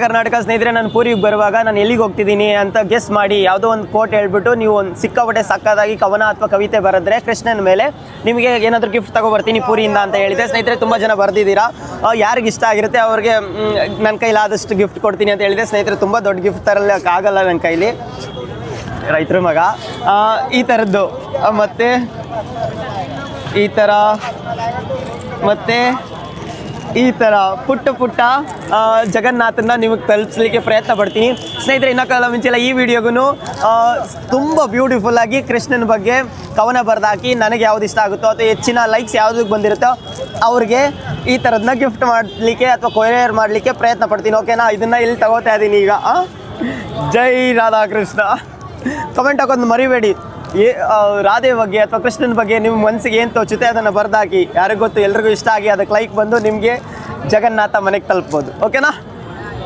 ಕರ್ನಾಟಕ ಸ್ನೇಹಿತರೆ, ನಾನು ಪೂರಿಗೆ ಬರುವಾಗ ನಾನು ಎಲ್ಲಿಗೆ ಹೋಗ್ತಿದ್ದೀನಿ ಅಂತ ಗೆಸ್ ಮಾಡಿ ಯಾವುದೋ ಒಂದು ಕೋಟ್ ಹೇಳ್ಬಿಟ್ಟು ನೀವು ಒಂದು ಸಿಕ್ಕಾಪಟ್ಟೆ ಸಕ್ಕದಾಗಿ ಕವನ ಅಥವಾ ಕವಿತೆ ಬರೆದ್ರೆ ಕೃಷ್ಣನ ಮೇಲೆ ನಿಮಗೆ ಏನಾದರೂ ಗಿಫ್ಟ್ ತಗೊಬರ್ತೀನಿ ಪೂರಿಯಿಂದ ಅಂತ ಹೇಳಿದೆ. ಸ್ನೇಹಿತರೆ, ತುಂಬ ಜನ ಬರೆದಿದ್ದೀರಾ. ಯಾರಿಗೆ ಇಷ್ಟ ಆಗಿರುತ್ತೆ ಅವ್ರಿಗೆ ನನ್ನ ಕೈಲಾದಷ್ಟು ಗಿಫ್ಟ್ ಕೊಡ್ತೀನಿ ಅಂತ ಹೇಳಿದೆ. ಸ್ನೇಹಿತರೆ, ತುಂಬ ದೊಡ್ಡ ಗಿಫ್ಟ್ ತರಲಿಕ್ಕಾಗಲ್ಲ ನನ್ನ ಕೈಲಿ, ರೈತರ ಮಗ. ಈ ಥರದ್ದು ಮತ್ತು ಈ ಥರ ಮತ್ತು ಈ ಥರ ಪುಟ್ಟ ಜಗನ್ನಾಥನ ನಿಮಗೆ ತಲುಪಿಸ್ಲಿಕ್ಕೆ ಪ್ರಯತ್ನ ಪಡ್ತೀನಿ. ಸ್ನೇಹಿತರೆ, ಇನ್ನೊಂದು ಮುಂಚೆಲ್ಲ ಈ ವಿಡಿಯೋಗೂ ತುಂಬ ಬ್ಯೂಟಿಫುಲ್ಲಾಗಿ ಕೃಷ್ಣನ ಬಗ್ಗೆ ಕವನ ಬರೆದಾಕಿ ನನಗೆ ಯಾವ್ದು ಇಷ್ಟ ಆಗುತ್ತೋ ಅಥವಾ ಹೆಚ್ಚಿನ ಲೈಕ್ಸ್ ಯಾವುದಕ್ಕೆ ಬಂದಿರುತ್ತೋ ಅವ್ರಿಗೆ ಈ ಥರದನ್ನ ಗಿಫ್ಟ್ ಮಾಡಲಿಕ್ಕೆ ಅಥವಾ ಕೊರಿಯರ್ ಮಾಡಲಿಕ್ಕೆ ಪ್ರಯತ್ನ ಪಡ್ತೀನಿ. ಓಕೆನಾ? ಇದನ್ನು ಇಲ್ಲಿ ತಗೋತಾ ಇದ್ದೀನಿ ಈಗ. ಜೈ ರಾಧಾಕೃಷ್ಣ. ಕಮೆಂಟ್ ಹಾಕೋದು ಮರಿಬೇಡಿ. ರಾಧೆ ಬಗ್ಗೆ ಅಥವಾ ಕೃಷ್ಣನ ಬಗ್ಗೆ ನಿಮ್ಮ ಮನಸ್ಸಿಗೆ ಏನು ತೋಚುತ್ತೆ ಅದನ್ನು ಬರೆದಾಕಿ. ಯಾರಿಗೂ ಗೊತ್ತು, ಎಲ್ರಿಗೂ ಇಷ್ಟ ಆಗಿ ಅದಕ್ಕೆ ಲೈಕ್ ಬಂದು ನಿಮಗೆ ಜಗನ್ನಾಥ ಮನೆಗೆ ತಲುಪ್ಬೋದು. ಓಕೆನಾ?